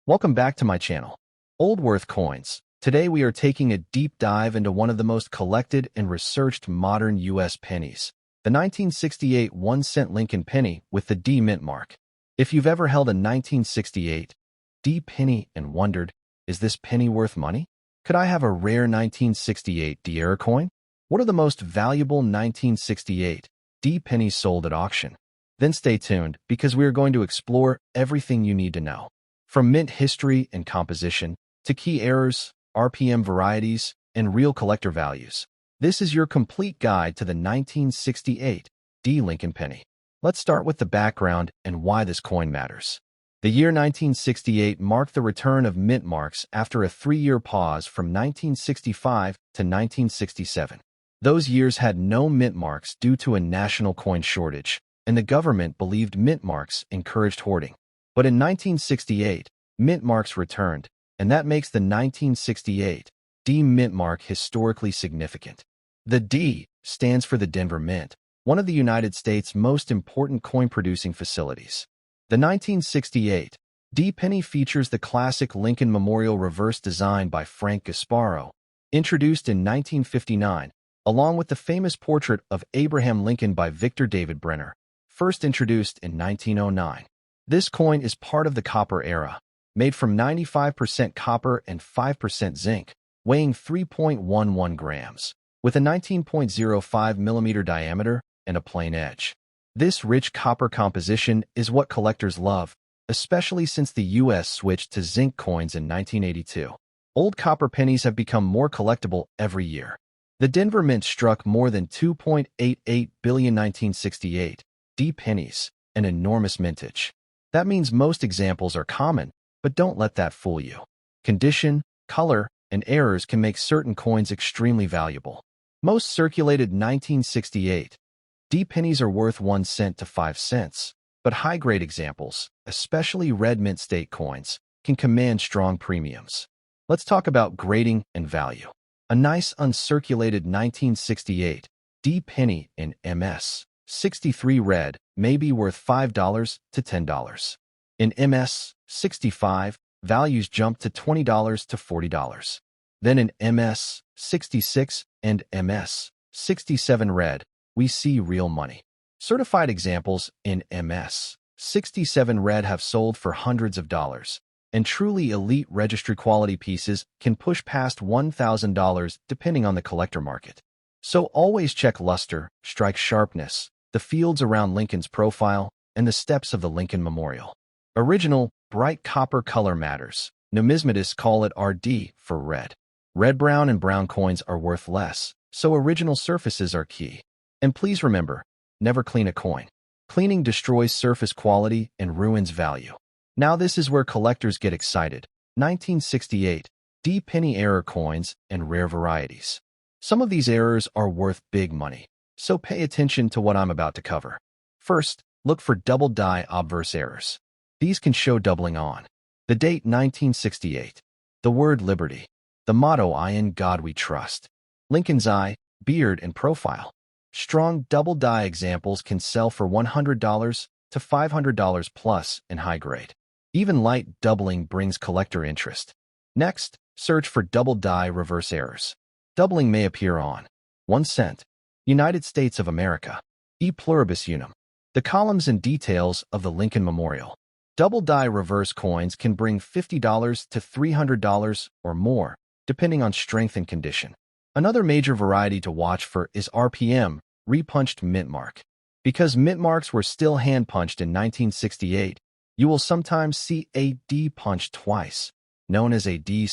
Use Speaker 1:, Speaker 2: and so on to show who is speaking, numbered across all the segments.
Speaker 1: Welcome back to my channel, Old Worth Coins. Today we are taking a deep dive into one of the most collected and researched modern U.S. pennies, the 1968 1-cent Lincoln penny with the D mint mark. If you've ever held a 1968 D penny and wondered, is this penny worth money? Could I have a rare 1968 D era coin? What are the most valuable 1968 D pennies sold at auction? Then stay tuned because we are going to explore everything you need to know. From mint history and composition to key errors, RPM varieties, and real collector values, this is your complete guide to the 1968 D Lincoln penny. Let's start with the background and why this coin matters. The year 1968 marked the return of mint marks after a 3-year pause from 1965 to 1967. Those years had no mint marks due to a national coin shortage, and the government believed mint marks encouraged hoarding. But in 1968, mint marks returned, and that makes the 1968 D mint mark historically significant. The D stands for the Denver Mint, one of the United States' most important coin-producing facilities. The 1968 D penny features the classic Lincoln Memorial reverse design by Frank Gasparo, introduced in 1959, along with the famous portrait of Abraham Lincoln by Victor David Brenner, first introduced in 1909. This coin is part of the copper era, made from 95% copper and 5% zinc, weighing 3.11 grams, with a 19.05 millimeter diameter and a plain edge. This rich copper composition is what collectors love, especially since the U.S. switched to zinc coins in 1982. Old copper pennies have become more collectible every year. The Denver Mint struck more than 2.88 billion 1968 D pennies, an enormous mintage. That means most examples are common, but don't let that fool you. Condition, color, and errors can make certain coins extremely valuable. Most circulated 1968 D pennies are worth 1 cent to 5 cents, but high-grade examples, especially red mint state coins, can command strong premiums. Let's talk about grading and value. A nice uncirculated 1968 D penny in MS 63 red may be worth $5 to $10. In MS 65, values jump to $20 to $40. Then in MS 66 and MS 67 red, we see real money. Certified examples in MS 67 red have sold for hundreds of dollars, and truly elite registry quality pieces can push past $1,000 depending on the collector market. So always check luster, strike sharpness, the fields around Lincoln's profile, and the steps of the Lincoln Memorial. Original, bright copper color matters. Numismatists call it RD for red. Red, brown, and brown coins are worth less, so original surfaces are key. And please remember, never clean a coin. Cleaning destroys surface quality and ruins value. Now this is where collectors get excited. 1968 D penny error coins and rare varieties. Some of these errors are worth big money, so pay attention to what I'm about to cover. First, look for double die obverse errors. These can show doubling on. The date 1968. The word liberty. The motto I in God we trust. Lincoln's eye, beard, and profile. Strong double die examples can sell for $100 to $500 plus in high grade. Even light doubling brings collector interest. Next, search for double die reverse errors. Doubling may appear on 1 cent. United States of America. E pluribus unum. The columns and details of the Lincoln Memorial. Double die reverse coins can bring $50 to $300 or more, depending on strength and condition. Another major variety to watch for is RPM, repunched mint mark. Because mint marks were still hand-punched in 1968, you will sometimes see a D punched twice, known as a D/D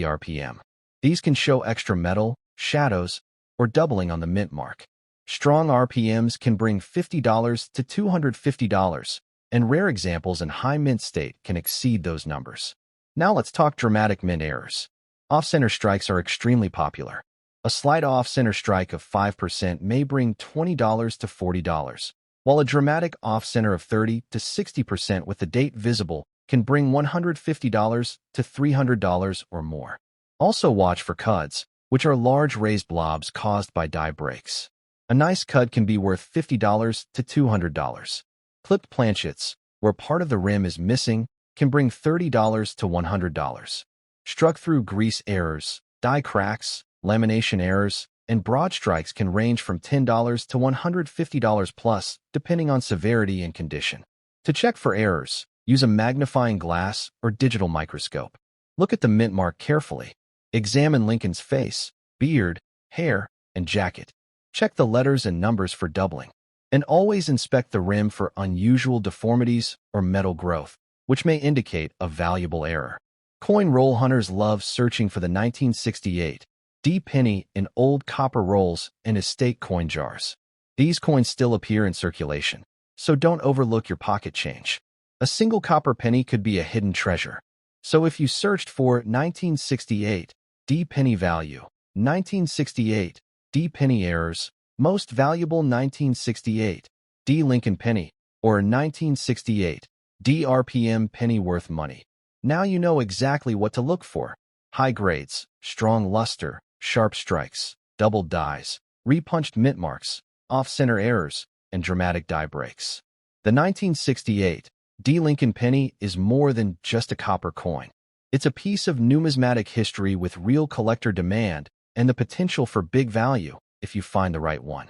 Speaker 1: RPM. These can show extra metal, shadows, or doubling on the mint mark. Strong RPMs can bring $50 to $250, and rare examples in high mint state can exceed those numbers. Now let's talk dramatic mint errors. Off-center strikes are extremely popular. A slight off-center strike of 5% may bring $20 to $40, while a dramatic off-center of 30 to 60% with the date visible can bring $150 to $300 or more. Also watch for cuds, which are large raised blobs caused by die breaks. A nice cud can be worth $50 to $200. Clipped planchets, where part of the rim is missing, can bring $30 to $100. Struck through grease errors, die cracks, lamination errors, and broad strikes can range from $10 to $150 plus, depending on severity and condition. To check for errors, use a magnifying glass or digital microscope. Look at the mint mark carefully. Examine Lincoln's face, beard, hair, and jacket. Check the letters and numbers for doubling. And always inspect the rim for unusual deformities or metal growth, which may indicate a valuable error. Coin roll hunters love searching for the 1968 D penny in old copper rolls and estate coin jars. These coins still appear in circulation, so don't overlook your pocket change. A single copper penny could be a hidden treasure. So if you searched for 1968 D penny value, 1968 D penny errors, most valuable 1968 D Lincoln penny, or 1968 D RPM penny worth money, now you know exactly what to look for. High grades, strong luster, sharp strikes, doubled dies, repunched mint marks, off-center errors, and dramatic die breaks. The 1968 D Lincoln penny is more than just a copper coin. It's a piece of numismatic history with real collector demand and the potential for big value if you find the right one.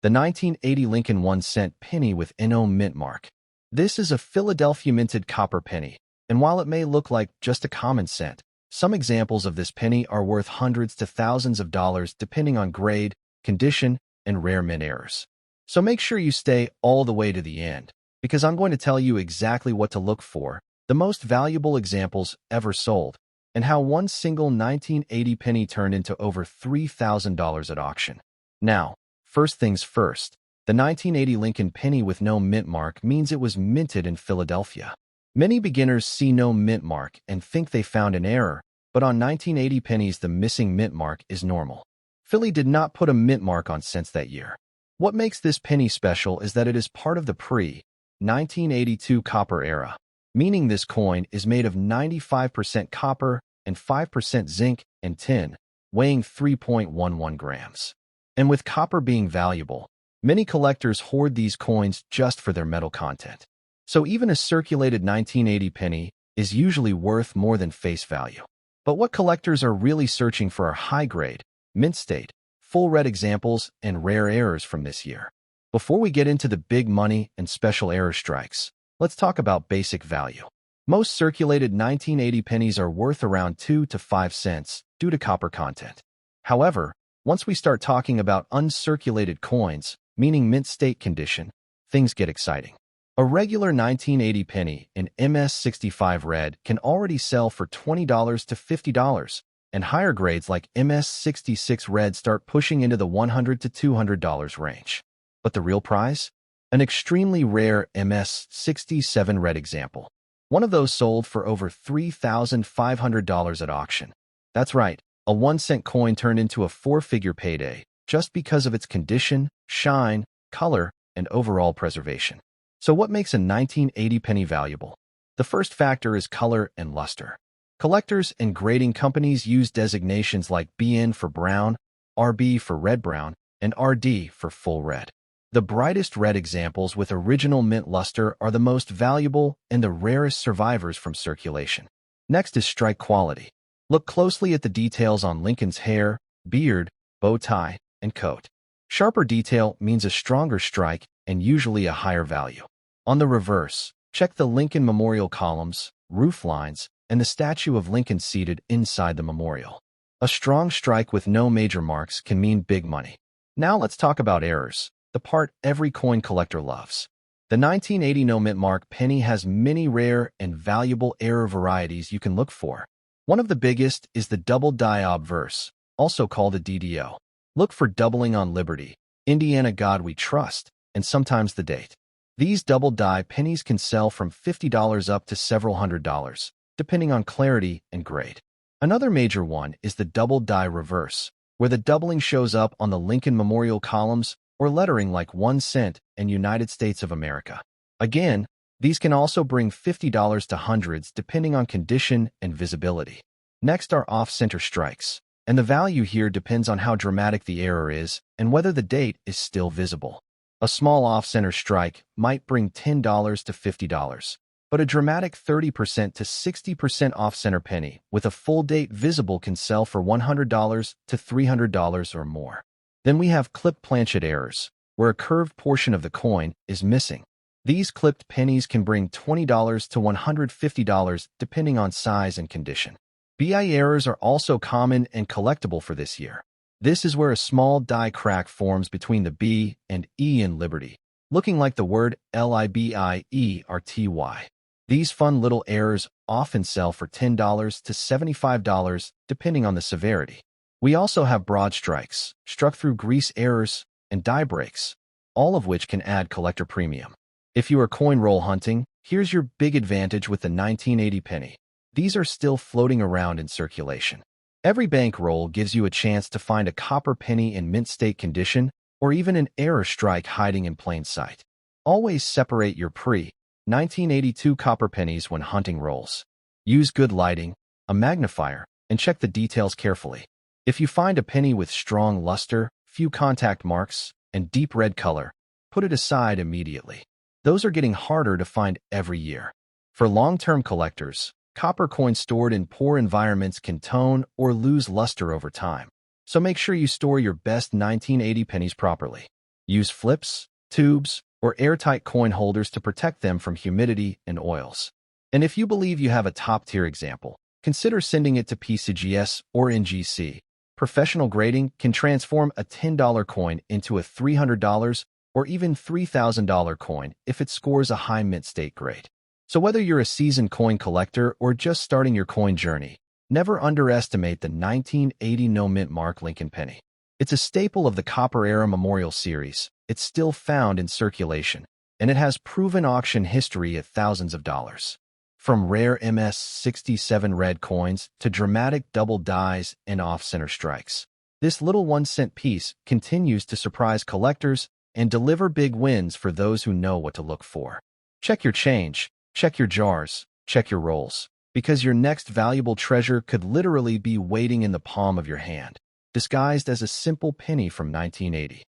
Speaker 1: The 1980 Lincoln 1-cent penny with NO mint mark. This is a Philadelphia minted copper penny, and while it may look like just a common cent, some examples of this penny are worth hundreds to thousands of dollars depending on grade, condition, and rare mint errors. So make sure you stay all the way to the end, because I'm going to tell you exactly what to look for, the most valuable examples ever sold, and how one single 1980 penny turned into over $3,000 at auction. Now, first things first, the 1980 Lincoln penny with no mint mark means it was minted in Philadelphia. Many beginners see no mint mark and think they found an error, but on 1980 pennies the missing mint mark is normal. Philly did not put a mint mark on cents that year. What makes this penny special is that it is part of the pre-1982 copper era, meaning this coin is made of 95% copper and 5% zinc and tin, weighing 3.11 grams. And with copper being valuable, many collectors hoard these coins just for their metal content. So even a circulated 1980 penny is usually worth more than face value. But what collectors are really searching for are high-grade, mint state, full red examples, and rare errors from this year. Before we get into the big money and special error strikes, let's talk about basic value. Most circulated 1980 pennies are worth around 2 to 5 cents due to copper content. However, once we start talking about uncirculated coins, meaning mint state condition, things get exciting. A regular 1980 penny in MS65 red can already sell for $20 to $50, and higher grades like MS66 red start pushing into the $100 to $200 range. But the real prize? An extremely rare MS67 red example. One of those sold for over $3,500 at auction. That's right, a 1-cent coin turned into a 4-figure payday just because of its condition, shine, color, and overall preservation. So what makes a 1980 penny valuable? The first factor is color and luster. Collectors and grading companies use designations like BN for brown, RB for red-brown, and RD for full red. The brightest red examples with original mint luster are the most valuable and the rarest survivors from circulation. Next is strike quality. Look closely at the details on Lincoln's hair, beard, bow tie, and coat. Sharper detail means a stronger strike and usually a higher value. On the reverse, check the Lincoln Memorial columns, roof lines, and the statue of Lincoln seated inside the memorial. A strong strike with no major marks can mean big money. Now let's talk about errors, the part every coin collector loves. The 1980 no mint mark penny has many rare and valuable error varieties you can look for. One of the biggest is the double die obverse, also called a DDO. Look for doubling on Liberty, Indiana God We Trust, and sometimes the date. These double die pennies can sell from $50 up to several $100s, depending on clarity and grade. Another major one is the double die reverse, where the doubling shows up on the Lincoln Memorial columns or lettering like 1 cent and United States of America. Again, these can also bring $50 to hundreds depending on condition and visibility. Next are off-center strikes, and the value here depends on how dramatic the error is and whether the date is still visible. A small off-center strike might bring $10 to $50, but a dramatic 30% to 60% off-center penny with a full date visible can sell for $100 to $300 or more. Then we have clipped planchet errors, where a curved portion of the coin is missing. These clipped pennies can bring $20 to $150 depending on size and condition. BI errors are also common and collectible for this year. This is where a small die crack forms between the B and E in Liberty, looking like the word LIBIE or TY. These fun little errors often sell for $10 to $75 depending on the severity. We also have broad strikes, struck through grease errors, and die breaks, all of which can add collector premium. If you are coin roll hunting, here's your big advantage with the 1980 penny. These are still floating around in circulation. Every bank roll gives you a chance to find a copper penny in mint state condition or even an error strike hiding in plain sight. Always separate your pre-1982 copper pennies when hunting rolls. Use good lighting, a magnifier, and check the details carefully. If you find a penny with strong luster, few contact marks, and deep red color, put it aside immediately. Those are getting harder to find every year. For long-term collectors, copper coins stored in poor environments can tone or lose luster over time. So make sure you store your best 1980 pennies properly. Use flips, tubes, or airtight coin holders to protect them from humidity and oils. And if you believe you have a top-tier example, consider sending it to PCGS or NGC. Professional grading can transform a $10 coin into a $300 or even $3,000 coin if it scores a high mint state grade. So whether you're a seasoned coin collector or just starting your coin journey, never underestimate the 1980 no mint mark Lincoln penny. It's a staple of the Copper Era Memorial Series. It's still found in circulation, and it has proven auction history at thousands of dollars. From rare MS-67 red coins to dramatic double dies and off-center strikes, this little 1-cent piece continues to surprise collectors and deliver big wins for those who know what to look for. Check your change, check your jars, check your rolls, because your next valuable treasure could literally be waiting in the palm of your hand, disguised as a simple penny from 1980.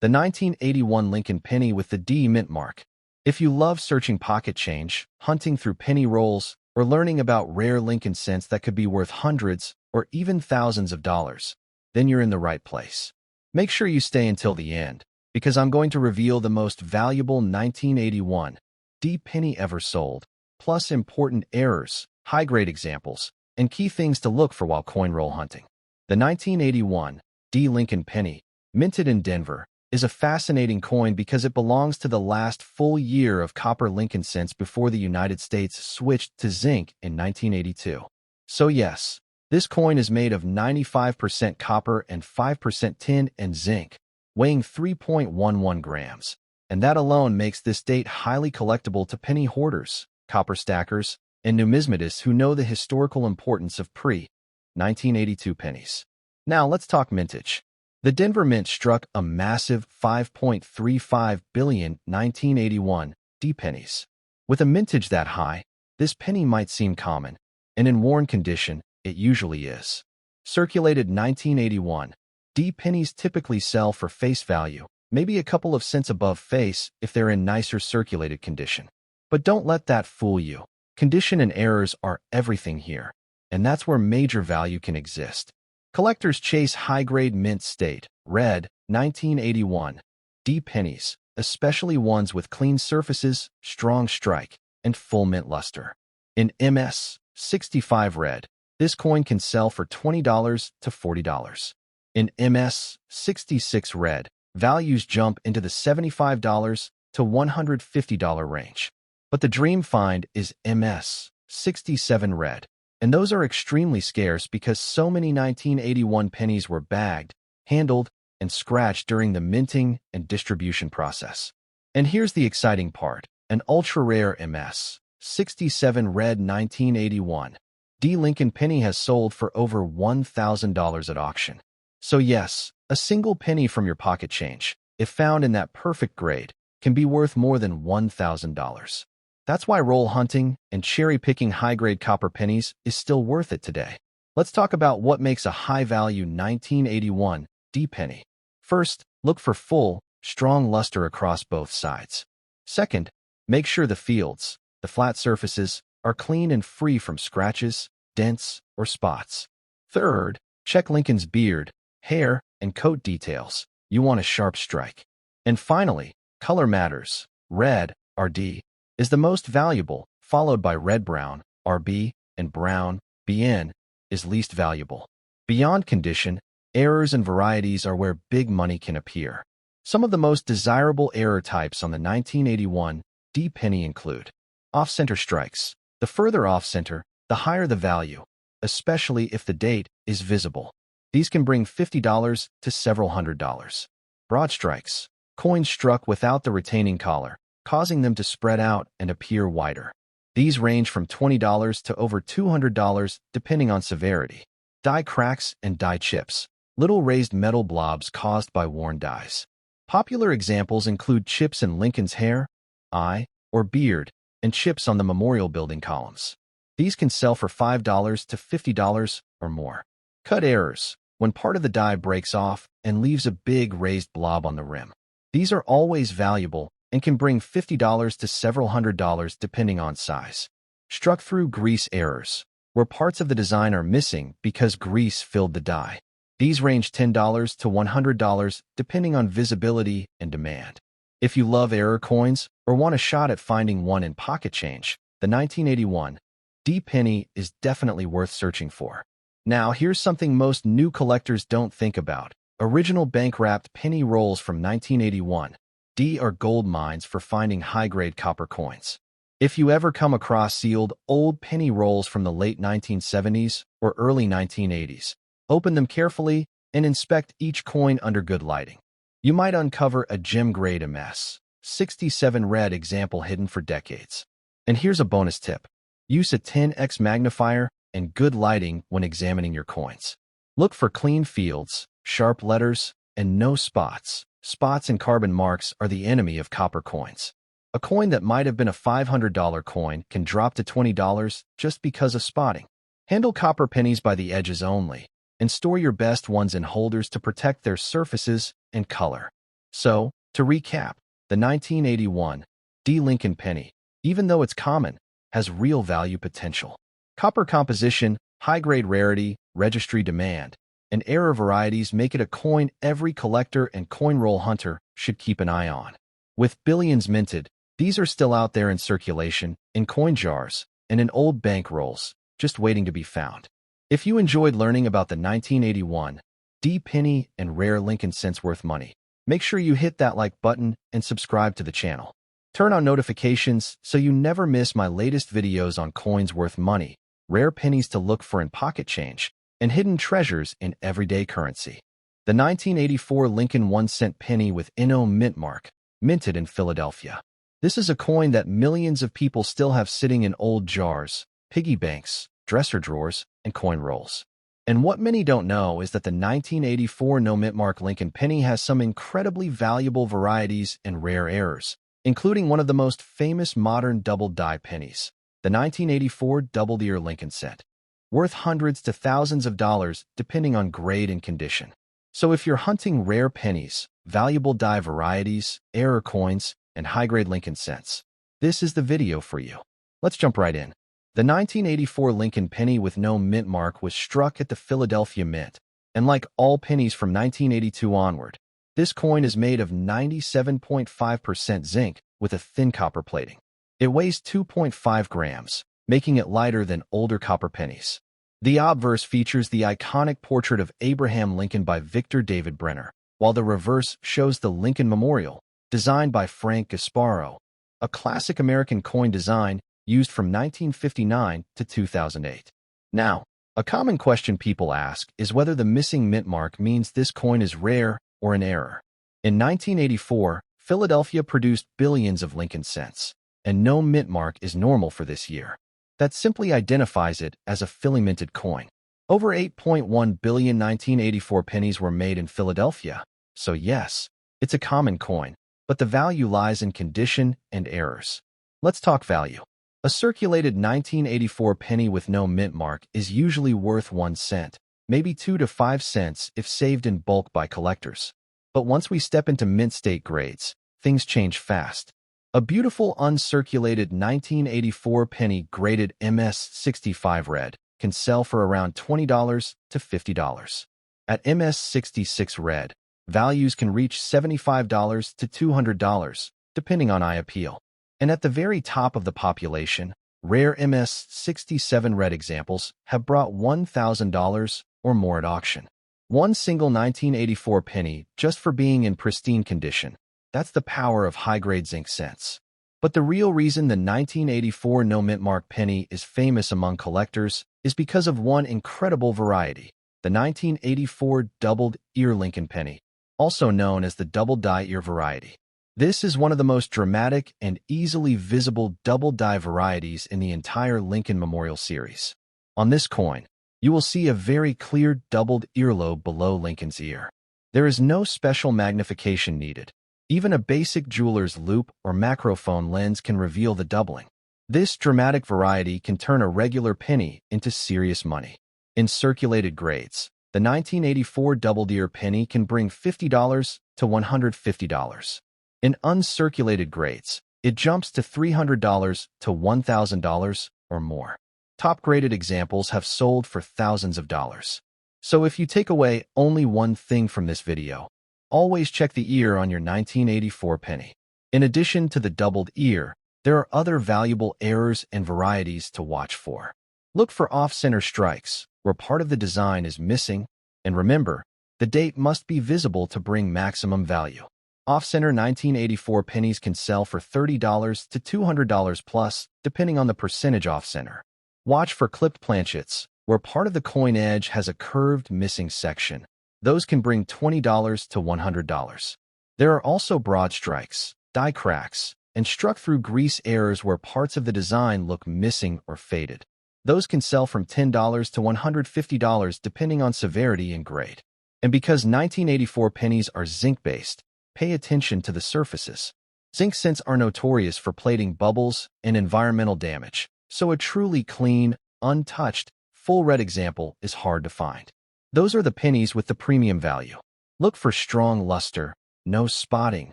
Speaker 1: The 1981 Lincoln penny with the D mint mark. If you love searching pocket change, hunting through penny rolls, or learning about rare Lincoln cents that could be worth hundreds or even thousands of dollars, then you're in the right place. Make sure you stay until the end, because I'm going to reveal the most valuable 1981 D penny ever sold, plus important errors, high-grade examples, and key things to look for while coin roll hunting. The 1981 D Lincoln penny, minted in Denver, is a fascinating coin because it belongs to the last full year of copper Lincoln cents before the United States switched to zinc in 1982. So yes, this coin is made of 95% copper and 5% tin and zinc, weighing 3.11 grams, and that alone makes this date highly collectible to penny hoarders, copper stackers, and numismatists who know the historical importance of pre-1982 pennies. Now let's talk mintage. The Denver Mint struck a massive 5.35 billion 1981 D pennies. With a mintage that high, this penny might seem common, and in worn condition, it usually is. Circulated 1981 D pennies typically sell for face value, maybe a couple of cents above face if they're in nicer circulated condition. But don't let that fool you. Condition and errors are everything here, and that's where major value can exist. Collectors chase high-grade mint state, red, 1981 D pennies, especially ones with clean surfaces, strong strike, and full mint luster. In MS-65 red, this coin can sell for $20 to $40. In MS-66 red, values jump into the $75 to $150 range. But the dream find is MS-67 red. And those are extremely scarce because so many 1981 pennies were bagged, handled, and scratched during the minting and distribution process. And here's the exciting part. An ultra-rare MS-67 red 1981 D Lincoln penny has sold for over $1,000 at auction. So yes, a single penny from your pocket change, if found in that perfect grade, can be worth more than $1,000. That's why roll hunting and cherry-picking high-grade copper pennies is still worth it today. Let's talk about what makes a high-value 1981 D penny. First, look for full, strong luster across both sides. Second, make sure the fields, The flat surfaces are clean and free from scratches, dents, or spots. Third, check Lincoln's beard, hair, and coat details. You want a sharp strike. And finally, color matters. Red, RD, is the most valuable, followed by red-brown, RB, and brown, BN, is least valuable. Beyond condition, errors and varieties are where big money can appear. Some of the most desirable error types on the 1981 D penny include off-center strikes. The further off-center, the higher the value, especially if the date is visible. These can bring $50 to several $100s. Broad strikes, coins struck without the retaining collar, causing them to spread out and appear wider. These range from $20 to over $200 depending on severity. Die cracks and die chips, little raised metal blobs caused by worn dies. Popular examples include chips in Lincoln's hair, eye, or beard, and chips on the memorial building columns. These can sell for $5 to $50 or more. Cut errors, when part of the die breaks off and leaves a big raised blob on the rim. These are always valuable and can bring $50 to several $100s depending on size. Struck through grease errors, where parts of the design are missing because grease filled the die. These range $10 to $100 depending on visibility and demand. If you love error coins or want a shot at finding one in pocket change, the 1981 D penny is definitely worth searching for. Now, here's something most new collectors don't think about. Original bank-wrapped penny rolls from 1981 D are gold mines for finding high-grade copper coins. If you ever come across sealed, old penny rolls from the late 1970s or early 1980s, open them carefully and inspect each coin under good lighting. You might uncover a gem-grade MS-67 red example hidden for decades. And here's a bonus tip. Use a 10x magnifier and good lighting when examining your coins. Look for clean fields, sharp letters, and no spots. Spots and carbon marks are the enemy of copper coins. A coin that might have been a $500 coin can drop to $20 just because of spotting. Handle copper pennies by the edges only, and store your best ones in holders to protect their surfaces and color. So, to recap, the 1981 D Lincoln penny, even though it's common, has real value potential. Copper composition, high-grade rarity, registry demand, and error varieties make it a coin every collector and coin roll hunter should keep an eye on. With billions minted, these are still out there in circulation, in coin jars, and in old bank rolls, just waiting to be found. If you enjoyed learning about the 1981 D penny and rare Lincoln cents worth money, make sure you hit that like button and subscribe to the channel. Turn on notifications so you never miss my latest videos on coins worth money, rare pennies to look for in pocket change, and hidden treasures in everyday currency. The 1984 Lincoln 1-cent penny with NO mint mark, minted in Philadelphia. This is a coin that millions of people still have sitting in old jars, piggy banks, dresser drawers, and coin rolls. And what many don't know is that the 1984 no mint mark Lincoln penny has some incredibly valuable varieties and rare errors, including one of the most famous modern double-die pennies, the 1984 double-ear Lincoln cent, worth hundreds to thousands of dollars depending on grade and condition. So if you're hunting rare pennies, valuable die varieties, error coins, and high-grade Lincoln cents, this is the video for you. Let's jump right in. The 1984 Lincoln penny with no mint mark was struck at the Philadelphia Mint, and like all pennies from 1982 onward, this coin is made of 97.5% zinc with a thin copper plating. It weighs 2.5 grams, making it lighter than older copper pennies. The obverse features the iconic portrait of Abraham Lincoln by Victor David Brenner, while the reverse shows the Lincoln Memorial, designed by Frank Gasparo, a classic American coin design used from 1959 to 2008. Now, a common question people ask is whether the missing mint mark means this coin is rare or an error. In 1984, Philadelphia produced billions of Lincoln cents, and no mint mark is normal for this year. That simply identifies it as a Philly-minted coin. Over 8.1 billion 1984 pennies were made in Philadelphia, so yes, it's a common coin, but the value lies in condition and errors. Let's talk value. A circulated 1984 penny with no mint mark is usually worth 1 cent, maybe 2 to 5 cents if saved in bulk by collectors. But once we step into mint state grades, things change fast. A beautiful uncirculated 1984 penny graded MS-65 red can sell for around $20 to $50. At MS-66 red, values can reach $75 to $200, depending on eye appeal. And at the very top of the population, rare MS-67 red examples have brought $1,000 or more at auction. One single 1984 penny just for being in pristine condition. That's the power of high-grade zinc cents. But the real reason the 1984 no mint mark penny is famous among collectors is because of one incredible variety, the 1984 doubled ear Lincoln penny, also known as the double die ear variety. This is one of the most dramatic and easily visible double die varieties in the entire Lincoln Memorial series. On this coin, you will see a very clear doubled earlobe below Lincoln's ear. There is no special magnification needed. Even a basic jeweler's loupe or macrophone lens can reveal the doubling. This dramatic variety can turn a regular penny into serious money. In circulated grades, the 1984 doubled ear penny can bring $50 to $150. In uncirculated grades, it jumps to $300 to $1,000 or more. Top-graded examples have sold for thousands of dollars. So if you take away only one thing from this video, always check the ear on your 1984 penny. In addition to the doubled ear, there are other valuable errors and varieties to watch for. Look for off-center strikes, where part of the design is missing, and remember, the date must be visible to bring maximum value. Off-center 1984 pennies can sell for $30 to $200 plus, depending on the percentage off-center. Watch for clipped planchets, where part of the coin edge has a curved missing section. Those can bring $20 to $100. There are also broad strikes, die cracks, and struck-through grease errors where parts of the design look missing or faded. Those can sell from $10 to $150 depending on severity and grade. And because 1984 pennies are zinc-based, pay attention to the surfaces. Zinc cents are notorious for plating bubbles and environmental damage, so a truly clean, untouched, full red example is hard to find. Those are the pennies with the premium value. Look for strong luster, no spotting,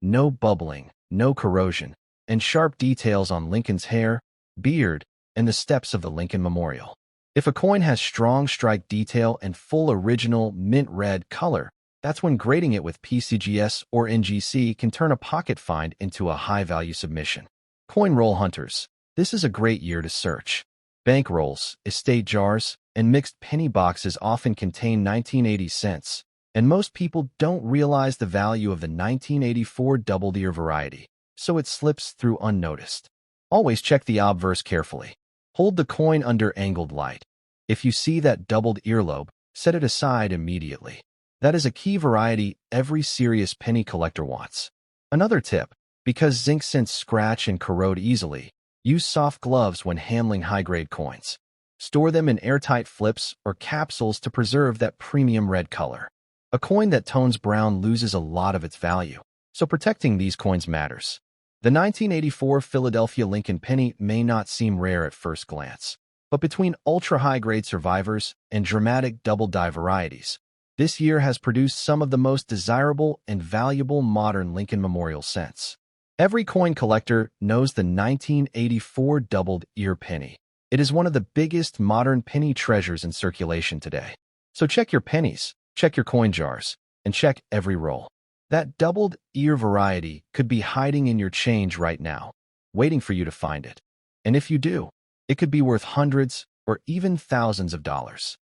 Speaker 1: no bubbling, no corrosion, and sharp details on Lincoln's hair, beard, and the steps of the Lincoln Memorial. If a coin has strong strike detail and full original mint red color, that's when grading it with PCGS or NGC can turn a pocket find into a high-value submission. Coin roll hunters. This is a great year to search. Bank rolls, estate jars, and mixed penny boxes often contain 1980 cents, and most people don't realize the value of the 1984 doubled ear variety, so it slips through unnoticed. Always check the obverse carefully. Hold the coin under angled light. If you see that doubled earlobe, set it aside immediately. That is a key variety every serious penny collector wants. Another tip, because zinc cents scratch and corrode easily, use soft gloves when handling high-grade coins. Store them in airtight flips or capsules to preserve that premium red color. A coin that tones brown loses a lot of its value, so protecting these coins matters. The 1984 Philadelphia Lincoln penny may not seem rare at first glance, but between ultra-high-grade survivors and dramatic double-die varieties, this year has produced some of the most desirable and valuable modern Lincoln Memorial cents. Every coin collector knows the 1984 doubled ear penny. It is one of the biggest modern penny treasures in circulation today. So check your pennies, check your coin jars, and check every roll. That doubled ear variety could be hiding in your change right now, waiting for you to find it. And if you do, it could be worth hundreds or even thousands of dollars.